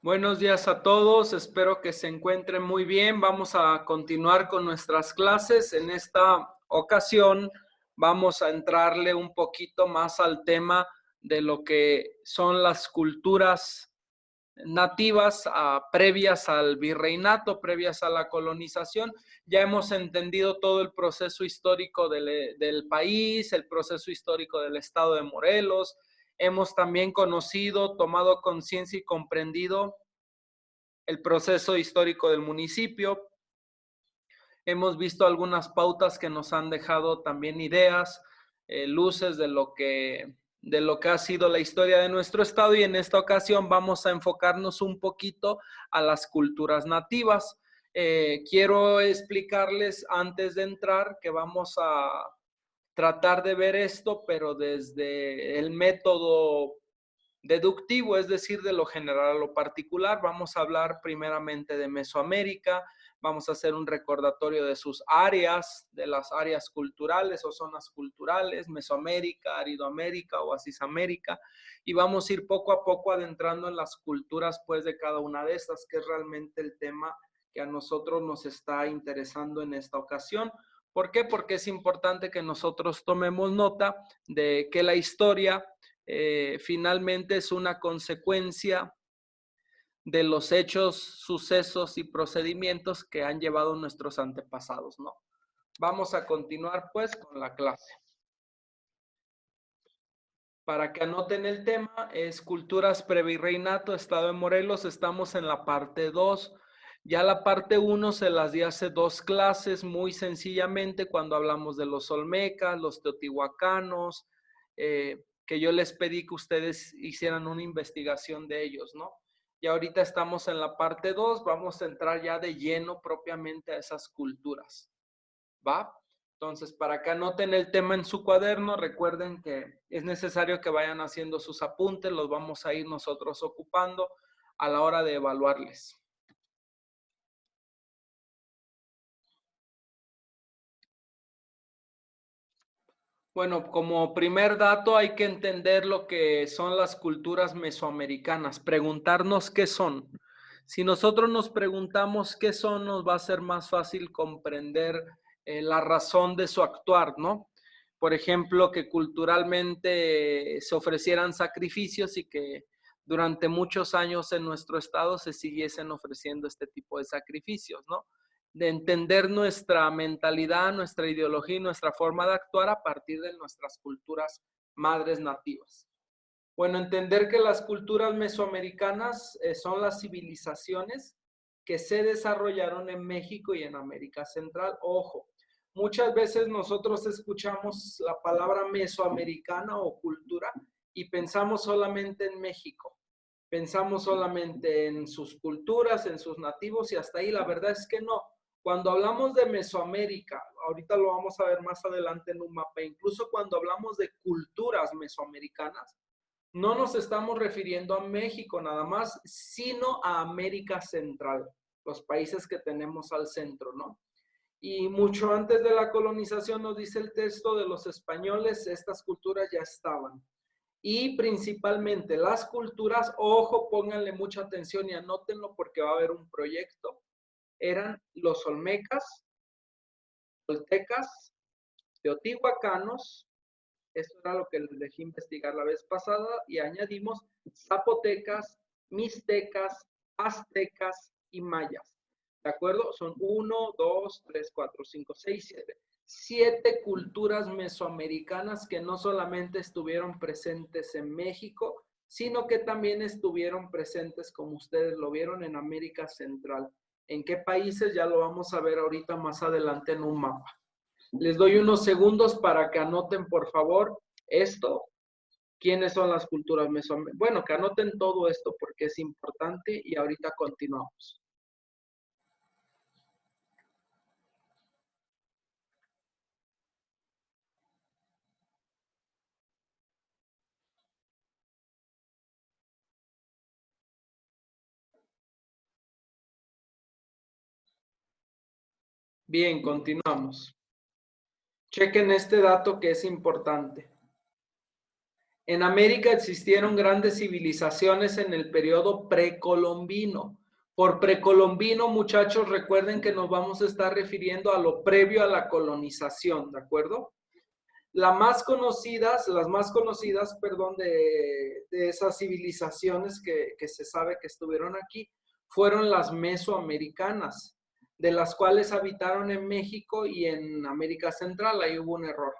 Buenos días a todos, espero que se encuentren muy bien. Vamos a continuar con nuestras clases. En esta ocasión vamos a entrarle un poquito más al tema de lo que son las culturas nativas previas al virreinato, previas a la colonización. Ya hemos entendido todo el proceso histórico del país, el proceso histórico del estado de Morelos. Hemos también conocido, tomado conciencia y comprendido el proceso histórico del municipio. Hemos visto algunas pautas que nos han dejado también ideas, luces de lo que ha sido la historia de nuestro estado, y en esta ocasión vamos a enfocarnos un poquito a las culturas nativas. Quiero explicarles antes de entrar que vamos a tratar de ver esto, pero desde el método deductivo, es decir, de lo general a lo particular. Vamos a hablar primeramente de Mesoamérica, vamos a hacer un recordatorio de sus áreas, de las áreas culturales o zonas culturales, Mesoamérica, Aridoamérica, Oasisamérica, y vamos a ir poco a poco adentrando en las culturas pues de cada una de estas, que es realmente el tema que a nosotros nos está interesando en esta ocasión. ¿Por qué? Porque es importante que nosotros tomemos nota de que la historia finalmente es una consecuencia de los hechos, sucesos y procedimientos que han llevado nuestros antepasados, ¿no? Vamos a continuar pues con la clase. Para que anoten el tema, es Culturas Previrreinato, Estado de Morelos. Estamos en la parte 2. Ya la parte 1 se las di hace 2 clases, muy sencillamente, cuando hablamos de los olmecas, los teotihuacanos, que yo les pedí que ustedes hicieran una investigación de ellos, ¿no? Y ahorita estamos en la parte 2, vamos a entrar ya de lleno propiamente a esas culturas, ¿va? Entonces, para que anoten el tema en su cuaderno, recuerden que es necesario que vayan haciendo sus apuntes, los vamos a ir nosotros ocupando a la hora de evaluarles. Bueno, como primer dato hay que entender lo que son las culturas mesoamericanas, preguntarnos qué son. Si nosotros nos preguntamos qué son, nos va a ser más fácil comprender la razón de su actuar, ¿no? Por ejemplo, que culturalmente se ofrecieran sacrificios y que durante muchos años en nuestro estado se siguiesen ofreciendo este tipo de sacrificios, ¿no? De entender nuestra mentalidad, nuestra ideología y nuestra forma de actuar a partir de nuestras culturas madres nativas. Bueno, entender que las culturas mesoamericanas son las civilizaciones que se desarrollaron en México y en América Central. Ojo, muchas veces nosotros escuchamos la palabra mesoamericana o cultura y pensamos solamente en México. Pensamos solamente en sus culturas, en sus nativos, y hasta ahí. La verdad es que no. Cuando hablamos de Mesoamérica, ahorita lo vamos a ver más adelante en un mapa, incluso cuando hablamos de culturas mesoamericanas, no nos estamos refiriendo a México nada más, sino a América Central, los países que tenemos al centro, ¿no? Y mucho antes de la colonización, nos dice el texto, de los españoles, estas culturas ya estaban. Y principalmente las culturas, ojo, pónganle mucha atención y anótenlo porque va a haber un proyecto, eran los olmecas, toltecas, teotihuacanos, esto era lo que les dejé investigar la vez pasada, y añadimos zapotecas, mixtecas, aztecas y mayas. ¿De acuerdo? Son 1, 2, 3, 4, 5, 6, 7. 7 culturas mesoamericanas que no solamente estuvieron presentes en México, sino que también estuvieron presentes, como ustedes lo vieron, en América Central. ¿En qué países? Ya lo vamos a ver ahorita más adelante en un mapa. Les doy unos segundos para que anoten, por favor, esto. ¿Quiénes son las culturas mesoamericanas? Bueno, que anoten todo esto porque es importante y ahorita continuamos. Bien, continuamos. Chequen este dato que es importante. En América existieron grandes civilizaciones en el periodo precolombino. Por precolombino, muchachos, recuerden que nos vamos a estar refiriendo a lo previo a la colonización, ¿de acuerdo? Las más conocidas, perdón, de esas civilizaciones que se sabe que estuvieron aquí, fueron las mesoamericanas, de las cuales habitaron en México y en América Central. Ahí hubo un error.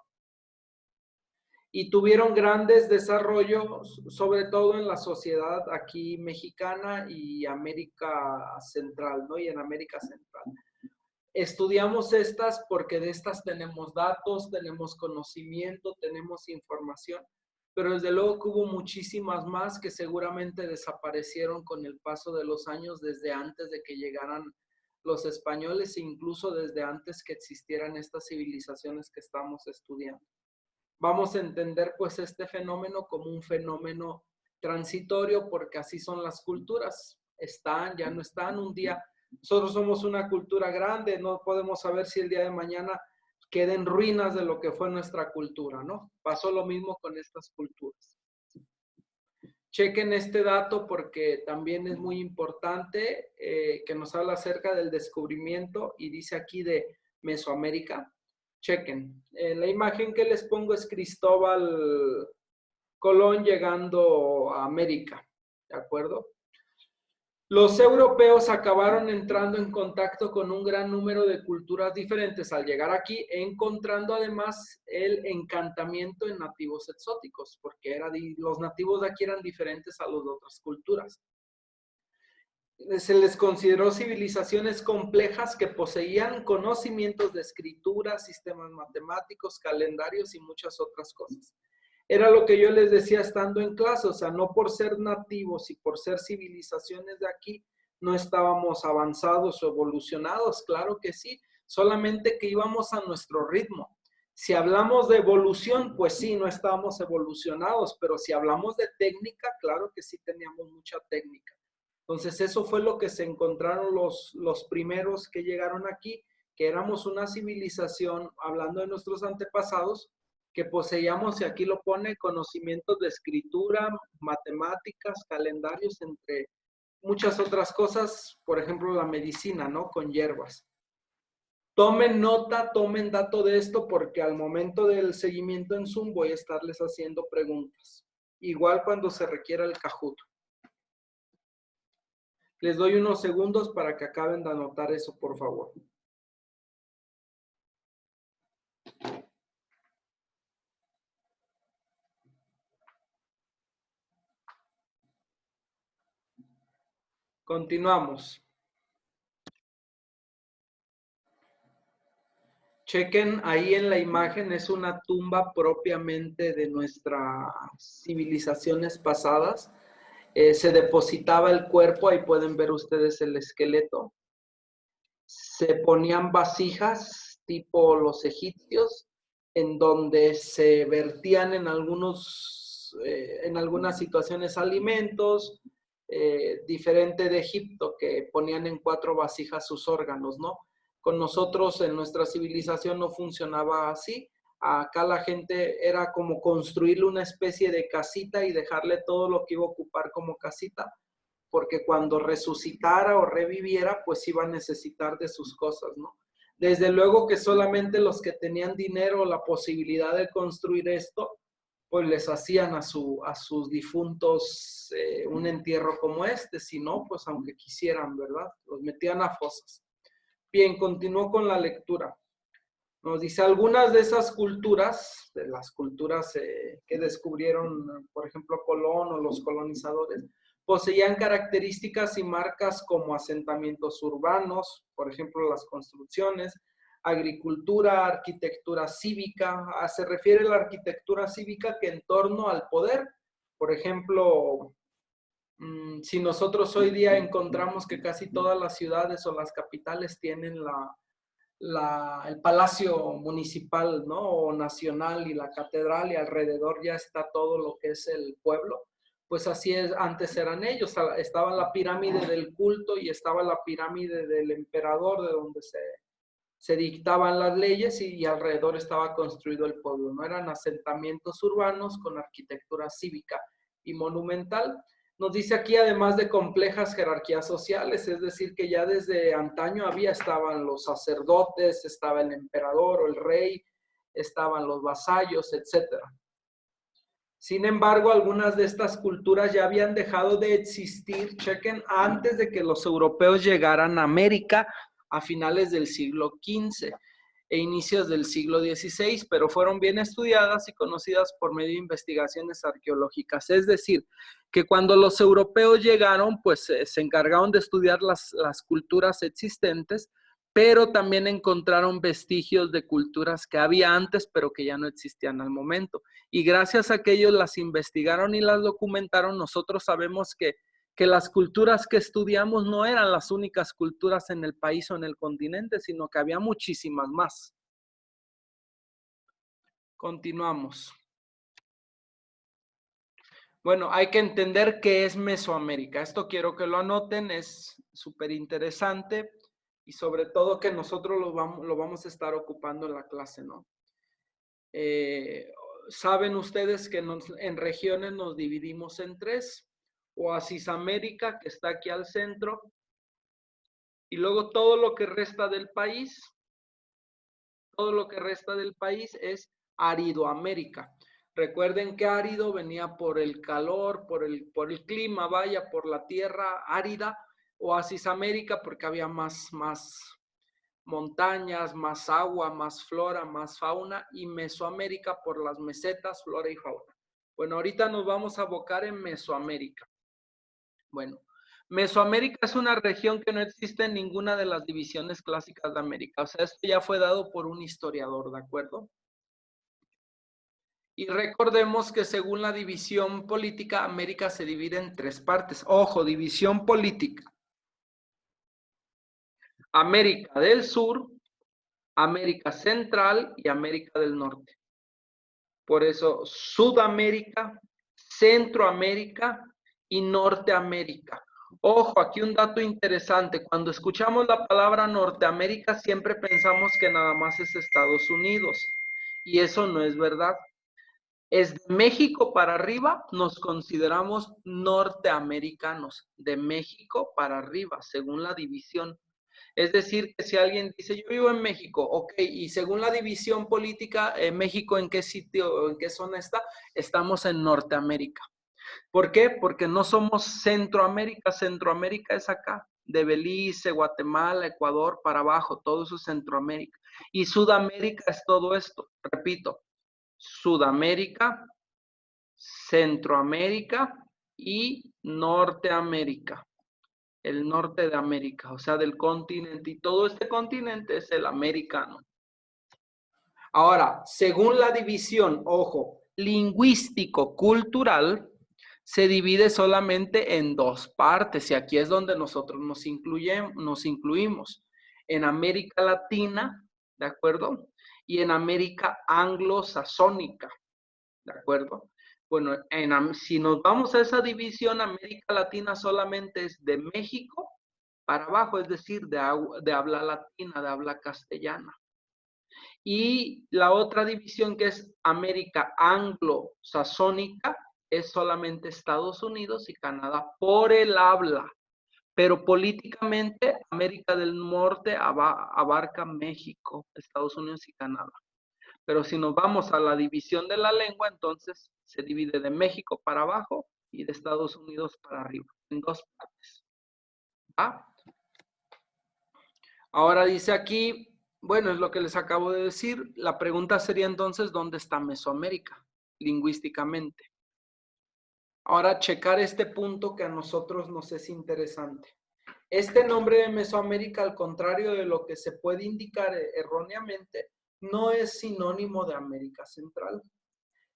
Y tuvieron grandes desarrollos, sobre todo en la sociedad aquí mexicana y América Central, ¿no? Y en América Central. Estudiamos estas porque de estas tenemos datos, tenemos conocimiento, tenemos información, pero desde luego que hubo muchísimas más que seguramente desaparecieron con el paso de los años desde antes de que llegaran los españoles e incluso desde antes que existieran estas civilizaciones que estamos estudiando. Vamos a entender pues este fenómeno como un fenómeno transitorio porque así son las culturas. Están, ya no están, un día. Nosotros somos una cultura grande, no podemos saber si el día de mañana queden ruinas de lo que fue nuestra cultura, ¿no? Pasó lo mismo con estas culturas. Chequen este dato porque también es muy importante, que nos habla acerca del descubrimiento y dice aquí de Mesoamérica. Chequen, la imagen que les pongo es Cristóbal Colón llegando a América, ¿de acuerdo? Los europeos acabaron entrando en contacto con un gran número de culturas diferentes al llegar aquí, encontrando además el encantamiento en nativos exóticos, porque los nativos de aquí eran diferentes a los de otras culturas. Se les consideró civilizaciones complejas que poseían conocimientos de escritura, sistemas matemáticos, calendarios y muchas otras cosas. Era lo que yo les decía estando en clase, o sea, no por ser nativos y por ser civilizaciones de aquí, no estábamos avanzados o evolucionados, claro que sí, solamente que íbamos a nuestro ritmo. Si hablamos de evolución, pues sí, no estábamos evolucionados, pero si hablamos de técnica, claro que sí teníamos mucha técnica. Entonces, eso fue lo que se encontraron los primeros que llegaron aquí, que éramos una civilización, hablando de nuestros antepasados, que poseíamos, y aquí lo pone, conocimientos de escritura, matemáticas, calendarios, entre muchas otras cosas, por ejemplo, la medicina, ¿no? Con hierbas. Tomen nota, tomen dato de esto, porque al momento del seguimiento en Zoom voy a estarles haciendo preguntas. Igual cuando se requiera el Kahoot. Les doy unos segundos para que acaben de anotar eso, por favor. Continuamos. Chequen ahí en la imagen, es una tumba propiamente de nuestras civilizaciones pasadas. Se depositaba el cuerpo, ahí pueden ver ustedes el esqueleto. Se ponían vasijas tipo los egipcios, en donde se vertían en algunas situaciones alimentos, diferente de Egipto, que ponían en 4 vasijas sus órganos, ¿no? Con nosotros en nuestra civilización no funcionaba así. Acá la gente era como construirle una especie de casita y dejarle todo lo que iba a ocupar como casita, porque cuando resucitara o reviviera, pues iba a necesitar de sus cosas, ¿no? Desde luego que solamente los que tenían dinero o la posibilidad de construir esto, pues les hacían a sus difuntos un entierro como este, si no, pues aunque quisieran, ¿verdad? Los metían a fosas. Bien, continúo con la lectura. Nos dice, algunas de esas culturas, de las culturas que descubrieron, por ejemplo, Colón o los colonizadores, poseían características y marcas como asentamientos urbanos, por ejemplo, las construcciones, agricultura, arquitectura cívica. Se refiere a la arquitectura cívica que en torno al poder, por ejemplo, si nosotros hoy día encontramos que casi todas las ciudades o las capitales tienen el palacio municipal, ¿no? O nacional y la catedral, y alrededor ya está todo lo que es el pueblo, pues así es, antes eran ellos. Estaba la pirámide del culto y estaba la pirámide del emperador, de donde se dictaban las leyes y alrededor estaba construido el pueblo. No eran asentamientos urbanos con arquitectura cívica y monumental. Nos dice aquí, además de complejas jerarquías sociales, es decir, que ya desde antaño estaban los sacerdotes, estaba el emperador o el rey, estaban los vasallos, etc. Sin embargo, algunas de estas culturas ya habían dejado de existir, chequen, antes de que los europeos llegaran a América a finales del siglo XV e inicios del siglo XVI, pero fueron bien estudiadas y conocidas por medio de investigaciones arqueológicas. Es decir, que cuando los europeos llegaron, pues se encargaron de estudiar las culturas existentes, pero también encontraron vestigios de culturas que había antes, pero que ya no existían al momento. Y gracias a que ellos las investigaron y las documentaron, nosotros sabemos que las culturas que estudiamos no eran las únicas culturas en el país o en el continente, sino que había muchísimas más. Continuamos. Bueno, hay que entender qué es Mesoamérica. Esto quiero que lo anoten, es súper interesante y sobre todo que nosotros lo vamos a estar ocupando en la clase, ¿no? Saben ustedes que en regiones nos dividimos en tres. Oasis América, que está aquí al centro, y luego todo lo que resta del país es Aridoamérica. Recuerden que árido venía por el calor, por el clima, vaya, por la tierra árida. Oasis América porque había más montañas, más agua, más flora, más fauna, y Mesoamérica por las mesetas, flora y fauna. Bueno, ahorita nos vamos a abocar en Mesoamérica. Bueno, Mesoamérica es una región que no existe en ninguna de las divisiones clásicas de América. O sea, esto ya fue dado por un historiador, ¿de acuerdo? Y recordemos que según la división política, América se divide en tres partes. Ojo, división política. América del Sur, América Central y América del Norte. Por eso, Sudamérica, Centroamérica y Norteamérica. Ojo, aquí un dato interesante. Cuando escuchamos la palabra Norteamérica, siempre pensamos que nada más es Estados Unidos. Y eso no es verdad. Es de México para arriba, nos consideramos norteamericanos. De México para arriba, según la división. Es decir, que si alguien dice, yo vivo en México, ok, y según la división política, México en qué sitio o en qué zona está, estamos en Norteamérica. ¿Por qué? Porque no somos Centroamérica, Centroamérica es acá, de Belice, Guatemala, Ecuador, para abajo, todo eso es Centroamérica. Y Sudamérica es todo esto, repito, Sudamérica, Centroamérica y Norteamérica. El norte de América, o sea, del continente, y todo este continente es el americano. Ahora, según la división, ojo, lingüístico-cultural, se divide solamente en dos partes, y aquí es donde nosotros nos incluimos, en América Latina, ¿de acuerdo? Y en América anglosasónica, ¿de acuerdo? Bueno, si nos vamos a esa división, América Latina solamente es de México para abajo, es decir, de habla latina, de habla castellana. Y la otra división que es América anglosasónica es solamente Estados Unidos y Canadá por el habla. Pero políticamente América del Norte abarca México, Estados Unidos y Canadá. Pero si nos vamos a la división de la lengua, entonces se divide de México para abajo y de Estados Unidos para arriba, en dos partes. ¿Va? Ahora dice aquí, bueno, es lo que les acabo de decir. La pregunta sería entonces, ¿dónde está Mesoamérica lingüísticamente? Ahora checar este punto que a nosotros nos es interesante. Este nombre de Mesoamérica, al contrario de lo que se puede indicar erróneamente, no es sinónimo de América Central.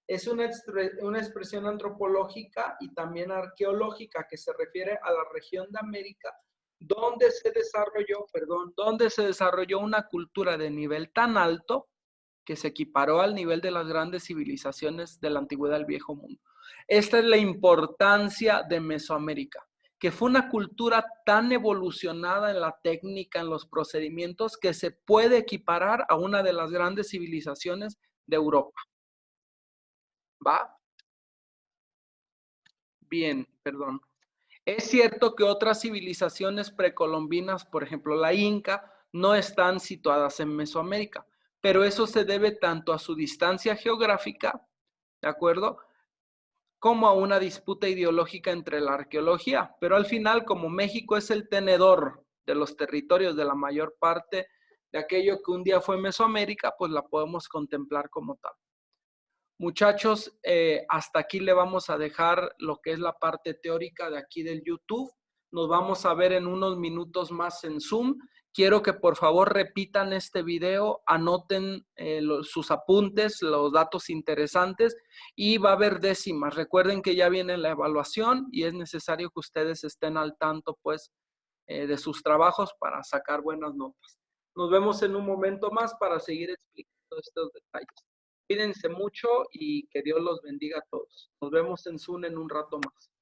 Es una expresión antropológica y también arqueológica que se refiere a la región de América donde se desarrolló una cultura de nivel tan alto que se equiparó al nivel de las grandes civilizaciones de la antigüedad del Viejo Mundo. Esta es la importancia de Mesoamérica, que fue una cultura tan evolucionada en la técnica, en los procedimientos, que se puede equiparar a una de las grandes civilizaciones de Europa. ¿Va? Bien, perdón. Es cierto que otras civilizaciones precolombinas, por ejemplo la Inca, no están situadas en Mesoamérica, pero eso se debe tanto a su distancia geográfica, ¿de acuerdo? Como a una disputa ideológica entre la arqueología. Pero al final, como México es el tenedor de los territorios de la mayor parte de aquello que un día fue Mesoamérica, pues la podemos contemplar como tal. Muchachos, hasta aquí le vamos a dejar lo que es la parte teórica de aquí del YouTube. Nos vamos a ver en unos minutos más en Zoom. Quiero que por favor repitan este video, anoten sus apuntes, los datos interesantes y va a haber décimas. Recuerden que ya viene la evaluación y es necesario que ustedes estén al tanto pues de sus trabajos para sacar buenas notas. Nos vemos en un momento más para seguir explicando estos detalles. Cuídense mucho y que Dios los bendiga a todos. Nos vemos en Zoom en un rato más.